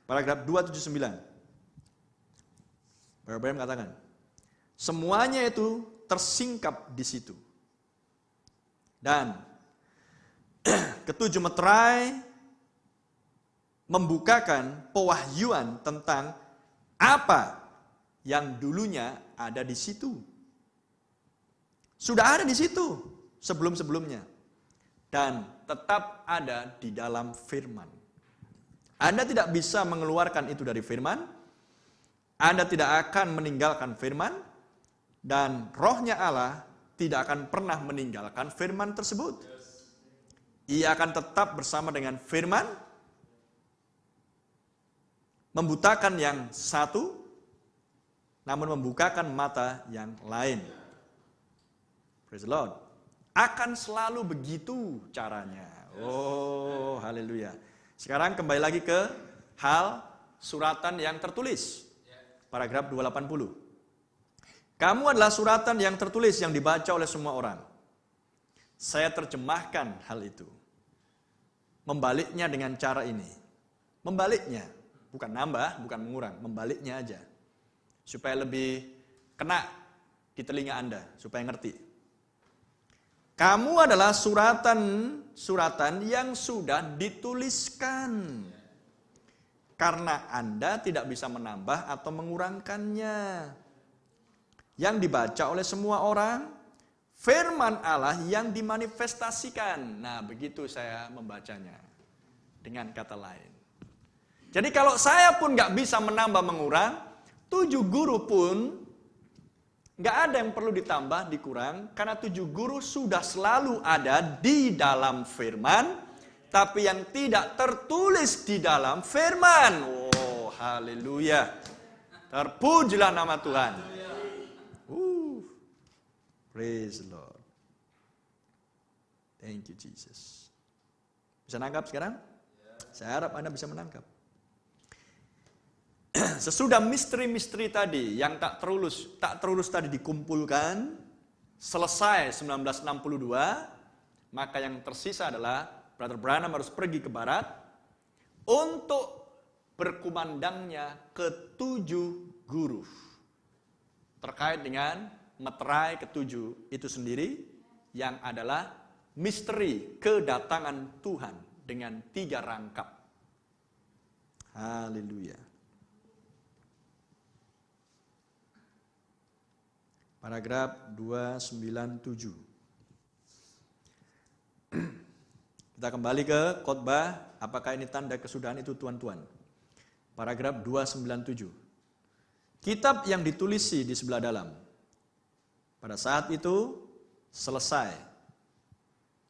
Paragraf 279. Bapak-bapak mengatakan, semuanya itu tersingkap di situ. Dan ketujuh meterai membukakan pewahyuan tentang apa yang dulunya ada di situ. Sudah ada di situ sebelum-sebelumnya. Dan tetap ada di dalam firman. Anda tidak bisa mengeluarkan itu dari firman. Anda tidak akan meninggalkan firman. Dan rohnya Allah tidak akan pernah meninggalkan firman tersebut. Ia akan tetap bersama dengan firman. Membutakan yang satu. Namun membukakan mata yang lain. Praise the Lord. Akan selalu begitu caranya. Oh, haleluya. Sekarang kembali lagi ke hal suratan yang tertulis. Paragraf 280. Kamu adalah suratan yang tertulis yang dibaca oleh semua orang. Saya terjemahkan hal itu. Membaliknya dengan cara ini. Membaliknya. Bukan nambah, bukan mengurang. Membaliknya aja. Supaya lebih kena di telinga Anda. Supaya ngerti. Kamu adalah suratan yang sudah dituliskan. Karena Anda tidak bisa menambah atau mengurangkannya. Yang dibaca oleh semua orang, firman Allah yang dimanifestasikan. Nah, begitu saya membacanya. Dengan kata lain. Jadi kalau saya pun nggak bisa menambah mengurang, 7 guru pun nggak ada yang perlu ditambah, dikurang, karena 7 guru sudah selalu ada di dalam firman, tapi yang tidak tertulis di dalam firman. Oh, haleluya. Terpujilah nama Tuhan. Praise the Lord. Thank you Jesus. Bisa nangkap sekarang? Saya harap Anda bisa menangkap. Sesudah misteri-misteri tadi yang tak terurus tadi dikumpulkan, selesai 1962, maka yang tersisa adalah Brother Branham harus pergi ke barat untuk berkumandangnya ke 7 guru. Terkait dengan meterai ke-7 itu sendiri yang adalah misteri kedatangan Tuhan dengan 3 rangkap. Haleluya. Paragraf 297. Kita kembali ke khotbah, apakah ini tanda kesudahan itu tuan-tuan. Paragraf 297. Kitab yang ditulisi di sebelah dalam. Pada saat itu selesai.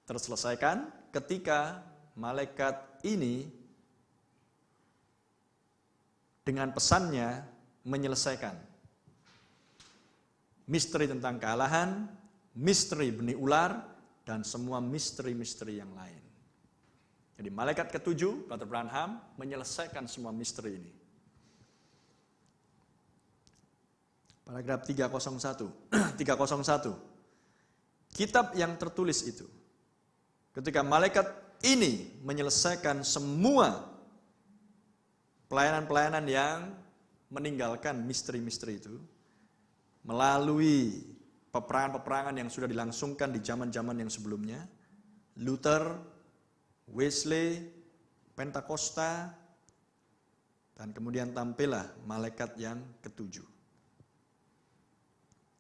Terselesaikan ketika malaikat ini dengan pesannya menyelesaikan misteri tentang kealahan, misteri benih ular, dan semua misteri-misteri yang lain. Jadi malaikat ke-7, Brother Branham, menyelesaikan semua misteri ini. Paragraf 301. 301. Kitab yang tertulis itu. Ketika malaikat ini menyelesaikan semua pelayanan-pelayanan yang meninggalkan misteri-misteri itu, melalui peperangan-peperangan yang sudah dilangsungkan di zaman-zaman yang sebelumnya, Luther, Wesley, Pentakosta, dan kemudian tampillah malaikat yang ke-7.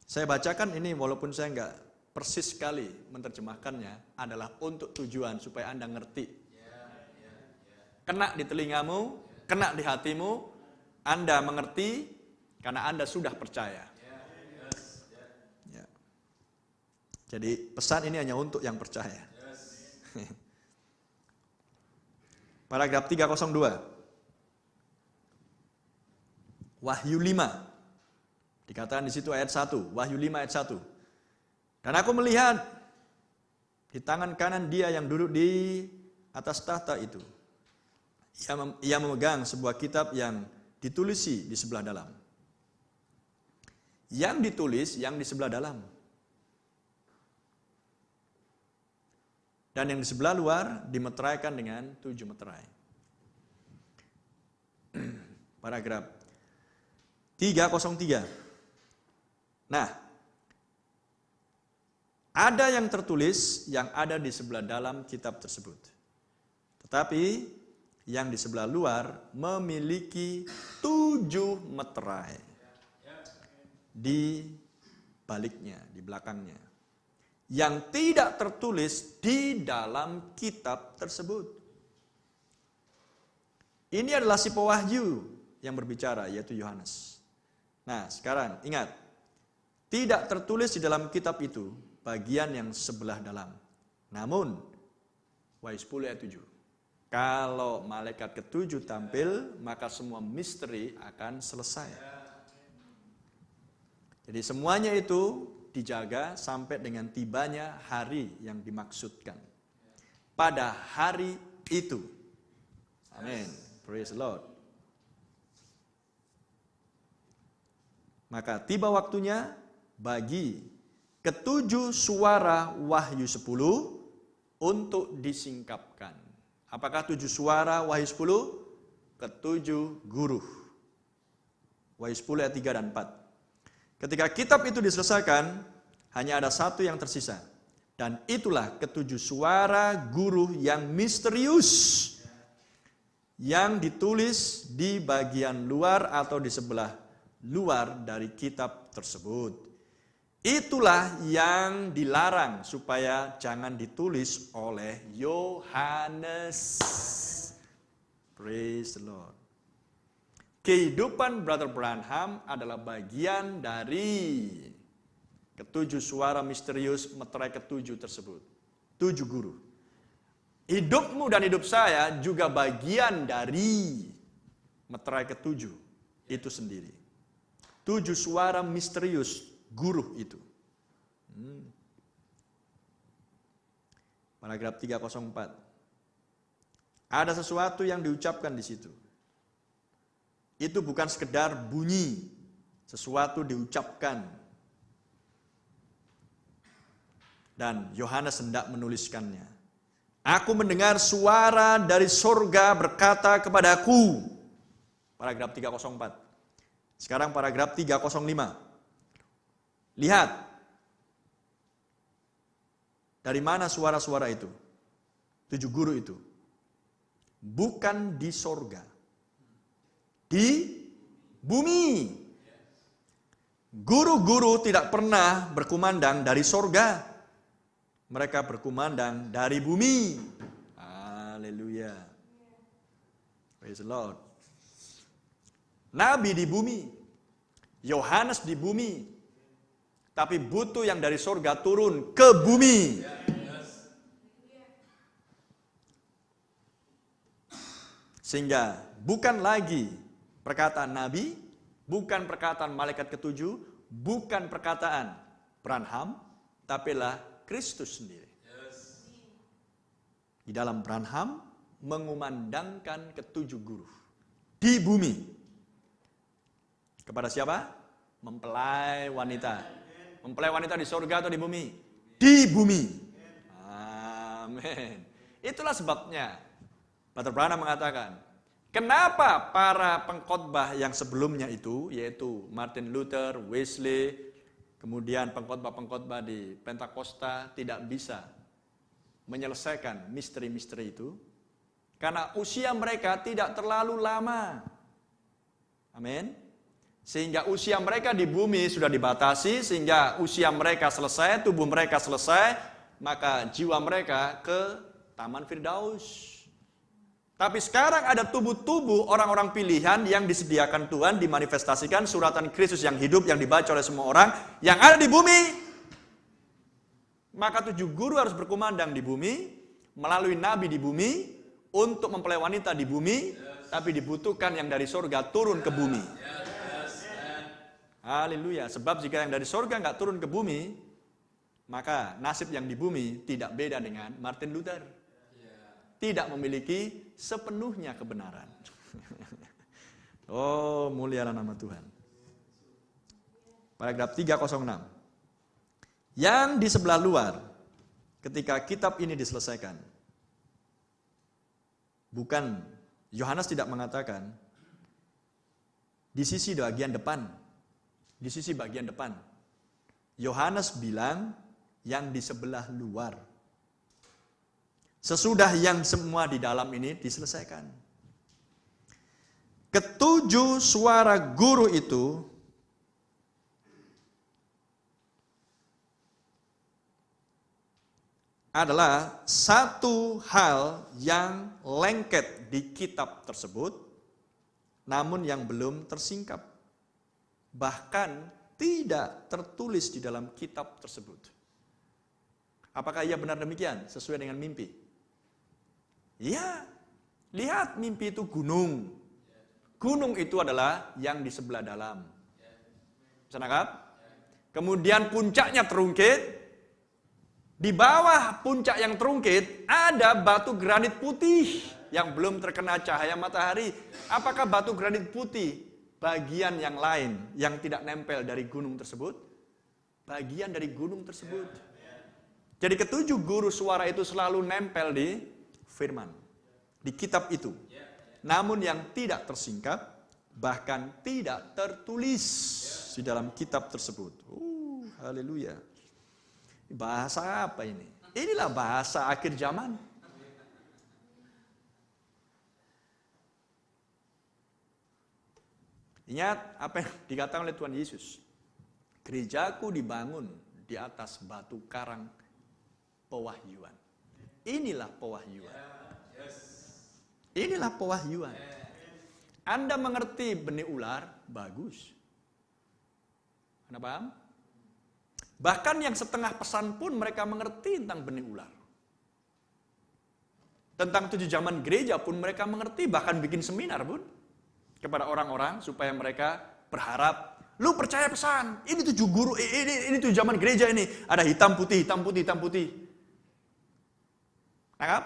Saya bacakan ini walaupun saya nggak persis sekali menerjemahkannya, adalah untuk tujuan supaya Anda ngerti. Kena di telingamu, kena di hatimu, Anda mengerti karena Anda sudah percaya. Ya. Jadi pesan ini hanya untuk yang percaya. Paragraf 302. Wahyu 5. Dikatakan di situ ayat 1, Wahyu 5 ayat 1. Dan aku melihat di tangan kanan dia yang duduk di atas tahta itu. Ia memegang sebuah kitab yang ditulisi di sebelah dalam. Yang ditulis yang di sebelah dalam. Dan yang di sebelah luar dimeteraikan dengan 7 meterai. Paragraf 303. Nah, ada yang tertulis yang ada di sebelah dalam kitab tersebut. Tetapi yang di sebelah luar memiliki 7 meterai di baliknya, di belakangnya, yang tidak tertulis di dalam kitab tersebut. Ini adalah si pewahyu yang berbicara, yaitu Yohanes. Nah, sekarang ingat, tidak tertulis di dalam kitab itu bagian yang sebelah dalam. Namun, Wahyu 10 ayat 7. Kalau malaikat ke-7 tampil, maka semua misteri akan selesai. Jadi semuanya itu dijaga sampai dengan tibanya hari yang dimaksudkan. Pada hari itu. Amin. Praise the Lord. Maka tiba waktunya bagi ke-7 suara Wahyu 10 untuk disingkapkan. Apakah 7 suara Wahyu 10? Ke-7 guru. Wahyu 10 ayat 3 dan 4. Ketika kitab itu diselesaikan, hanya ada satu yang tersisa. Dan itulah ke-7 suara guru yang misterius. Yang ditulis di bagian luar atau di sebelah luar dari kitab tersebut. Itulah yang dilarang supaya jangan ditulis oleh Yohanes. Praise the Lord. Kehidupan Brother Branham adalah bagian dari ke-7 suara misterius meterai ke-7 tersebut. 7 guru. Hidupmu dan hidup saya juga bagian dari meterai ke-7 itu sendiri. 7 suara misterius guru itu. Paragraf 304. Ada sesuatu yang diucapkan di situ. Itu bukan sekedar bunyi, sesuatu diucapkan. Dan Yohanes hendak menuliskannya. Aku mendengar suara dari sorga berkata kepadaku. Paragraf 304. Sekarang paragraf 305. Lihat. Dari mana suara-suara itu? 7 guru itu. Bukan di sorga. Di bumi. Guru-guru tidak pernah berkumandang dari sorga. Mereka berkumandang dari bumi. Haleluya. Praise the Lord. Nabi di bumi, Yohanes di bumi, tapi butuh yang dari surga turun ke bumi. Sehingga bukan lagi perkataan Nabi, bukan perkataan malaikat ke-7, bukan perkataan Branham, tapi lah Kristus sendiri. Di dalam Branham mengumandangkan ke-7 guru di bumi. Kepada siapa? Mempelai wanita. Mempelai wanita di surga atau di bumi? Di bumi. Amin. Itulah sebabnya Brother Branham mengatakan, kenapa para pengkhotbah yang sebelumnya itu, yaitu Martin Luther, Wesley, kemudian pengkhotbah-pengkhotbah di Pentakosta tidak bisa menyelesaikan misteri-misteri itu? Karena usia mereka tidak terlalu lama. Amin. Sehingga usia mereka di bumi sudah dibatasi, sehingga usia mereka selesai, tubuh mereka selesai, maka jiwa mereka ke Taman Firdaus. Tapi sekarang ada tubuh-tubuh orang-orang pilihan yang disediakan Tuhan, dimanifestasikan suratan Kristus yang hidup, yang dibaca oleh semua orang, yang ada di bumi. Maka 7 guru harus berkumandang di bumi, melalui nabi di bumi, untuk mempelai wanita di bumi, tapi dibutuhkan yang dari surga turun ke bumi. Haleluya. Sebab jika yang dari surga nggak turun ke bumi, maka nasib yang di bumi tidak beda dengan Martin Luther. Tidak memiliki sepenuhnya kebenaran. Oh, mulialah nama Tuhan. Paragraf 306. Yang di sebelah luar, ketika kitab ini diselesaikan, bukan, Yohanes tidak mengatakan Di sisi bagian depan. Di sisi bagian depan. Yohanes bilang yang di sebelah luar. Sesudah yang semua di dalam ini diselesaikan. Ketujuh suara guru itu adalah satu hal yang lengket di kitab tersebut, namun yang belum tersingkap. Bahkan tidak tertulis di dalam kitab tersebut. Apakah ia benar demikian? Sesuai dengan mimpi? Iya. Lihat mimpi itu gunung. Gunung itu adalah yang di sebelah dalam. Bisa nangkap? Kemudian puncaknya terungkit. Di bawah puncak yang terungkit ada batu granit putih yang belum terkena cahaya matahari. Apakah batu granit putih bagian yang lain yang tidak nempel dari gunung tersebut? Bagian dari gunung tersebut. Jadi ketujuh guru suara itu selalu nempel di firman, di kitab itu. Namun yang tidak tersingkap, bahkan tidak tertulis di dalam kitab tersebut. Haleluya. Bahasa apa ini? Inilah bahasa akhir zaman. Ingat apa yang dikatakan oleh Tuhan Yesus. Gerejaku dibangun di atas batu karang pewahyuan. Inilah pewahyuan. Inilah pewahyuan. Anda mengerti benih ular, bagus. Anda paham? Bahkan yang setengah pesan pun mereka mengerti tentang benih ular. Tentang 7 zaman gereja pun mereka mengerti, bahkan bikin seminar pun kepada orang-orang supaya mereka berharap, lu percaya pesan, ini 7 guru, ini 7 zaman gereja ini, ada hitam putih, hitam putih, hitam putih. Nangkap?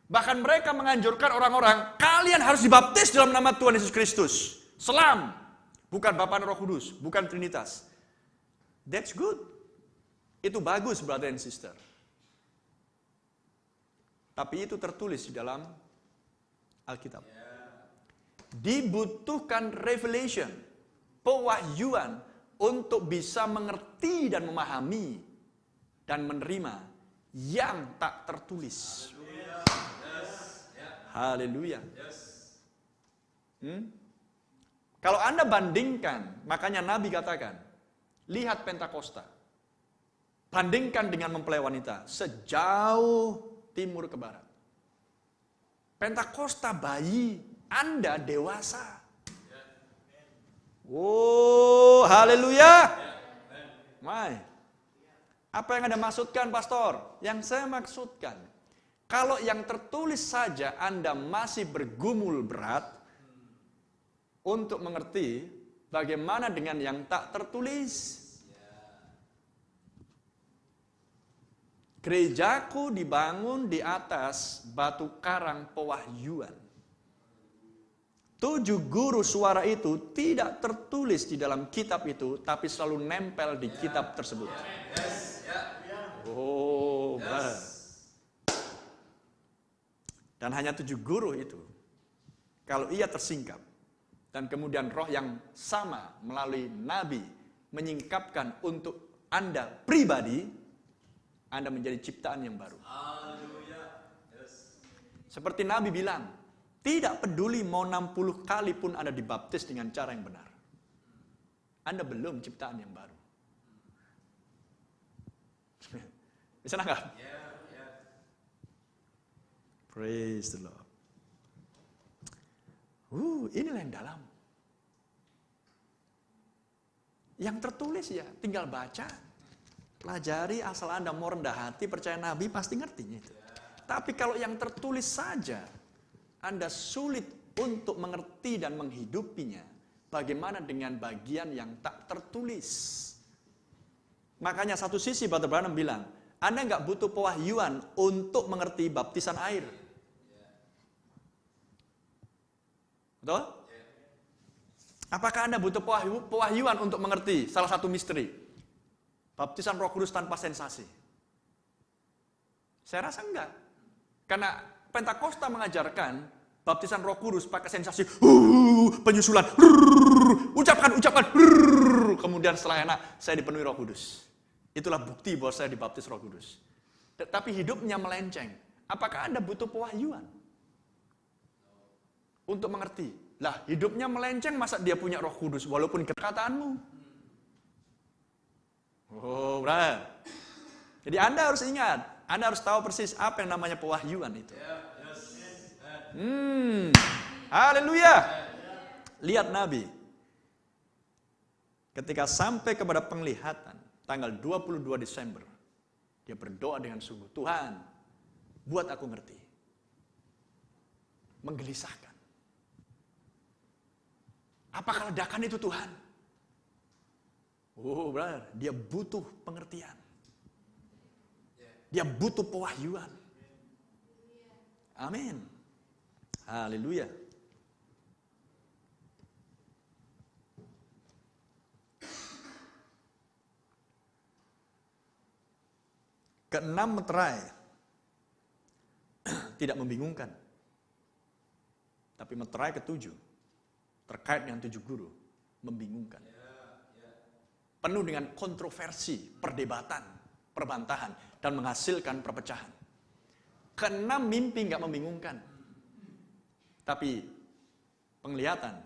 Bahkan mereka menganjurkan orang-orang, kalian harus dibaptis dalam nama Tuhan Yesus Kristus. Selam, bukan Bapa dan Roh Kudus, bukan Trinitas. That's good. Itu bagus, brother and sister. Tapi itu tertulis di dalam Alkitab. Dibutuhkan revelation, pewahyuan untuk bisa mengerti dan memahami dan menerima yang tak tertulis. Haleluya. Kalau Anda bandingkan, makanya Nabi katakan, lihat Pentakosta. Bandingkan dengan mempelai wanita sejauh timur ke barat. Pentakosta bayi, Anda dewasa. Oh, haleluya. Apa yang Anda maksudkan, pastor? Yang saya maksudkan, kalau yang tertulis saja Anda masih bergumul berat untuk mengerti, bagaimana dengan yang tak tertulis? Gerejaku dibangun di atas batu karang pewahyuan. 7 guru suara itu tidak tertulis di dalam kitab itu, tapi selalu nempel di kitab tersebut. Oh, dan hanya 7 guru itu, kalau ia tersingkap, dan kemudian roh yang sama melalui nabi menyingkapkan untuk Anda pribadi, Anda menjadi ciptaan yang baru. Seperti Nabi bilang, tidak peduli mau 60 kali pun Anda dibaptis dengan cara yang benar. Anda belum ciptaan yang baru. Bisa nangkap? Praise the Lord. Inilah yang dalam. Yang tertulis ya, tinggal baca, pelajari, asal Anda mau rendah hati, percaya Nabi, pasti ngertinya itu. Tapi kalau yang tertulis saja, Anda sulit untuk mengerti dan menghidupinya, bagaimana dengan bagian yang tak tertulis? Makanya satu sisi Brother Branham bilang, Anda nggak butuh pewahyuan untuk mengerti baptisan air. Betul? Apakah Anda butuh pewahyuan untuk mengerti salah satu misteri? Baptisan Roh Kudus tanpa sensasi. Saya rasa enggak. Karena Pentakosta mengajarkan Baptisan Roh Kudus pakai sensasi, penyusulan, ucapkan, kemudian setelah enak, saya dipenuhi Roh Kudus. Itulah bukti bahwa saya dibaptis Roh Kudus. Tapi hidupnya melenceng. Apakah Anda butuh pewahyuan untuk mengerti? Lah, hidupnya melenceng, masa dia punya Roh Kudus walaupun kekataanmu? Oh, brother. Jadi Anda harus ingat, Anda harus tahu persis apa yang namanya pewahyuan itu. Haleluya. Lihat Nabi. Ketika sampai kepada penglihatan, tanggal 22 Desember, dia berdoa dengan sungguh, Tuhan, buat aku ngerti. Menggelisahkan. Apakah ledakan itu Tuhan? Oh, brother, dia butuh pengertian. Dia butuh pewahyuan. Amin. Haleluya. Keenam meterai tidak membingungkan. Tapi meterai ketujuh terkait dengan 7 guru membingungkan. Penuh dengan kontroversi, perdebatan, perbantahan, dan menghasilkan perpecahan. Keenam mimpi nggak membingungkan. Tapi penglihatan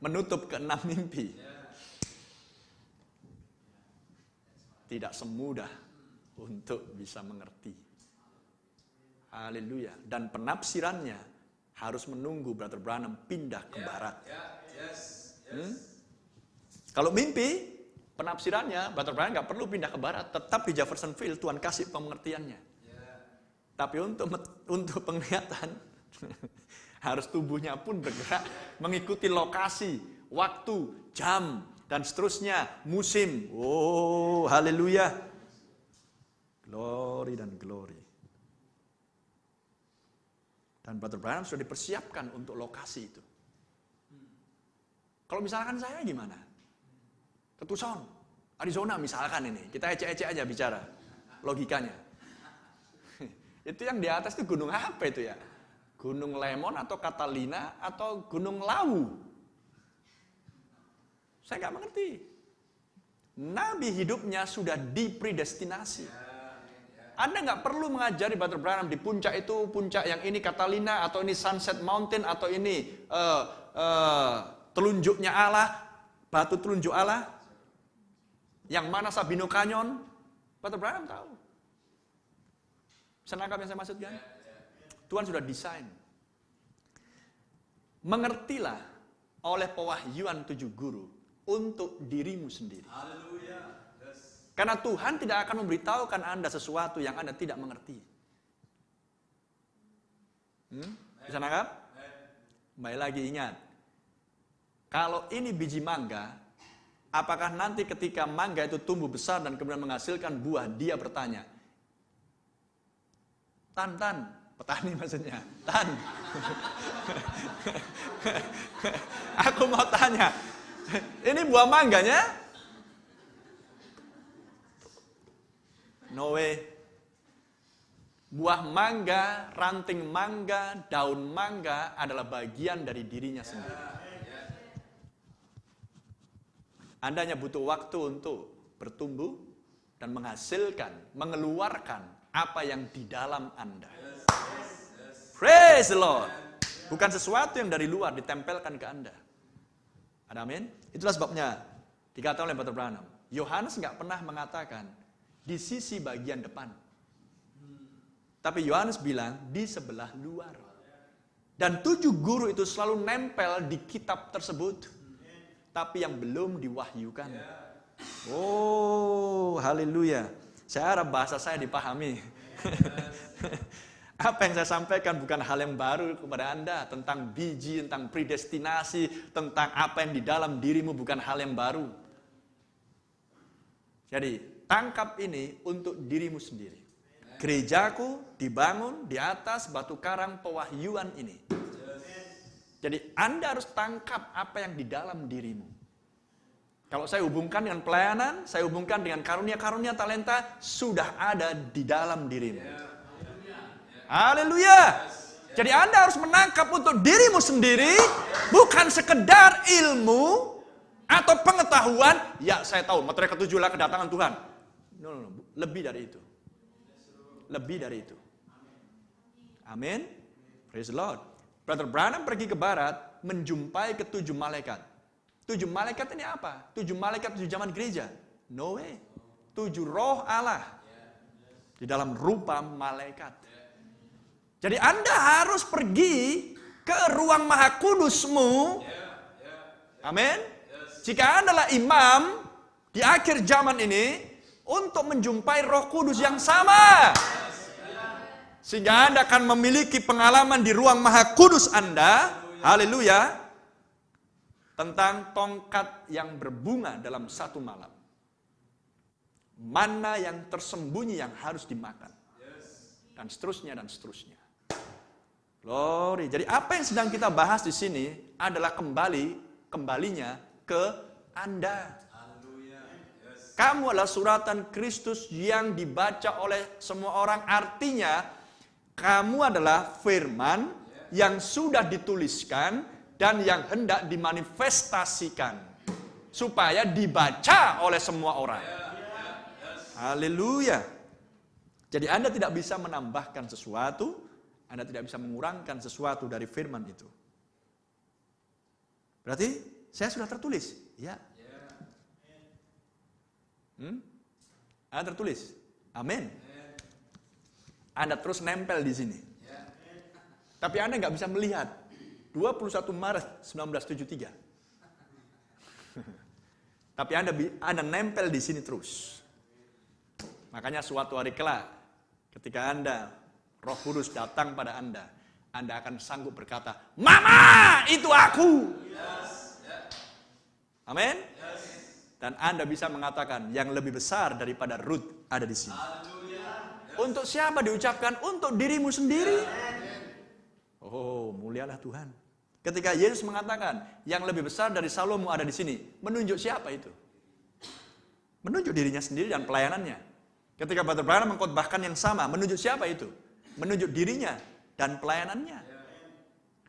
menutup keenam mimpi. Tidak semudah untuk bisa mengerti. Haleluya. Dan penafsirannya harus menunggu Brother Branham pindah ke barat. Kalau mimpi, penafsirannya Brother Branham nggak perlu pindah ke barat. Tetap di Jeffersonville, Tuhan kasih pengertiannya. Tapi untuk penglihatan, harus tubuhnya pun bergerak mengikuti lokasi, waktu, jam, dan seterusnya, musim. Oh, haleluya. Glory dan glory. Dan Brother Branham sudah dipersiapkan untuk lokasi itu. Kalau misalkan saya gimana? Ke Tucson, Arizona misalkan ini. Kita ecek-ecek aja bicara logikanya. Itu yang di atas itu gunung apa itu ya? Gunung Lemon atau Catalina atau Gunung Lawu? Saya nggak mengerti. Nabi hidupnya sudah dipredestinasi. Anda nggak perlu mengajari Brother Branham di puncak itu, puncak yang ini Catalina, atau ini Sunset Mountain, atau ini telunjuknya Allah, batu telunjuk Allah. Yang mana Sabino Canyon? Brother Branham tahu. Bisa nangkap yang saya maksudkan? Tuhan sudah desain. Mengertilah oleh pewahyuan 7 guru untuk dirimu sendiri. Karena Tuhan tidak akan memberitahukan Anda sesuatu yang Anda tidak mengerti. Bisa nangkap? Kembali lagi ingat. Kalau ini biji mangga, apakah nanti ketika mangga itu tumbuh besar dan kemudian menghasilkan buah, dia bertanya, Tan, petani maksudnya, Tan. Aku mau tanya, ini buah mangganya? No way. Buah mangga, ranting mangga, daun mangga adalah bagian dari dirinya sendiri. Anda hanya butuh waktu untuk bertumbuh dan menghasilkan, mengeluarkan apa yang di dalam Anda. Praise the Lord. Bukan sesuatu yang dari luar ditempelkan ke Anda. Ada amin? Itulah sebabnya dikatakan oleh Brother Branham, Yohanes nggak pernah mengatakan di sisi bagian depan. Tapi Yohanes bilang di sebelah luar. Dan 7 guru itu selalu nempel di kitab tersebut. Tapi yang belum diwahyukan. Oh, haleluya. Saya harap bahasa saya dipahami. Apa yang saya sampaikan bukan hal yang baru kepada Anda. Tentang biji, tentang predestinasi, tentang apa yang di dalam dirimu bukan hal yang baru. Jadi, tangkap ini untuk dirimu sendiri. Gerejaku dibangun di atas batu karang pewahyuan ini. Jadi, Anda harus tangkap apa yang di dalam dirimu. Kalau saya hubungkan dengan pelayanan, saya hubungkan dengan karunia-karunia talenta, sudah ada di dalam dirimu. Haleluya. Jadi Anda harus menangkap untuk dirimu sendiri, bukan sekedar ilmu atau pengetahuan. Ya, saya tahu, materai ketujuh adalah kedatangan Tuhan. No. Lebih dari itu. Lebih dari itu. Amin. Praise the Lord. Brother Branham pergi ke barat, menjumpai ketujuh malaikat. 7 malaikat ini apa? 7 malaikat 7 zaman gereja? No way. 7 roh Allah di dalam rupa malaikat. Jadi Anda harus pergi ke ruang maha kudusmu. Amin. Jika Anda adalah imam di akhir zaman ini, untuk menjumpai Roh Kudus yang sama. Sehingga Anda akan memiliki pengalaman di ruang maha kudus Anda. Haleluya. Tentang tongkat yang berbunga dalam satu malam. Mana yang tersembunyi yang harus dimakan. Dan seterusnya dan seterusnya. Glory. Jadi apa yang sedang kita bahas di sini adalah kembalinya ke Anda. Kamu adalah suratan Kristus yang dibaca oleh semua orang. Artinya kamu adalah firman yang sudah dituliskan dan yang hendak dimanifestasikan supaya dibaca oleh semua orang. Haleluya. Jadi Anda tidak bisa menambahkan sesuatu, Anda tidak bisa mengurangkan sesuatu dari firman itu. Berarti saya sudah tertulis? Ya. Anda tertulis? Amin. Anda terus nempel di sini. Tapi Anda nggak bisa melihat 21 Maret 1973. Tapi Anda nempel di sini terus. Makanya suatu hari kelak, ketika Roh Kudus datang pada Anda akan sanggup berkata, "Mama, itu aku." Amin. Dan Anda bisa mengatakan, yang lebih besar daripada Ruth ada di sini. Untuk siapa diucapkan? Untuk dirimu sendiri. Oh, mulialah Tuhan. Ketika Yesus mengatakan, yang lebih besar dari Salomo ada di sini, menunjuk siapa itu? Menunjuk dirinya sendiri dan pelayanannya. Ketika Brother Branham mengkhotbahkan yang sama, menunjuk siapa itu? Menunjuk dirinya dan pelayanannya.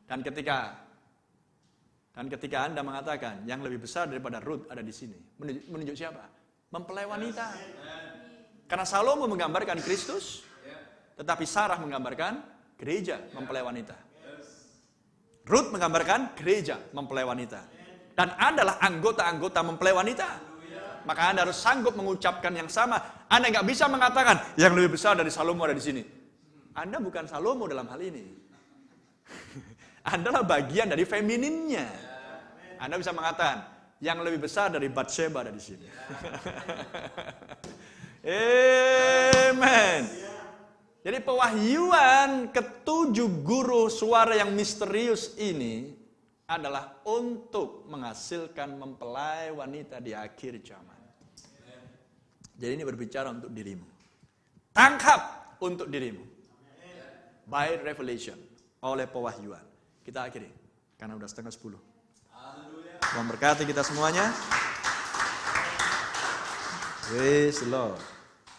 Dan ketika Anda mengatakan, yang lebih besar daripada Ruth ada di sini, menunjuk siapa? Mempelai wanita. Karena Salomo menggambarkan Kristus, tetapi Sarah menggambarkan gereja mempelai wanita. Ruth menggambarkan gereja mempelai wanita. Dan Anda adalah anggota-anggota mempelai wanita. Maka Anda harus sanggup mengucapkan yang sama. Anda nggak bisa mengatakan, yang lebih besar dari Salomo ada di sini. Anda bukan Salomo dalam hal ini. Anda adalah bagian dari femininnya. Anda bisa mengatakan, yang lebih besar dari Batsheba ada di sini. Amen. Jadi pewahyuan ketujuh guru suara yang misterius ini adalah untuk menghasilkan mempelai wanita di akhir zaman. Jadi ini berbicara untuk dirimu. Tangkap untuk dirimu. By revelation. Oleh pewahyuan. Kita akhiri. Karena udah 9:30. Tuhan berkati kita semuanya. Praise the Lord.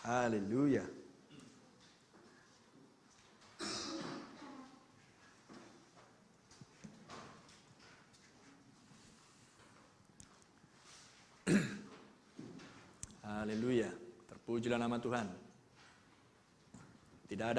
Haleluya. Haleluya. Terpujilah nama Tuhan. Tidak ada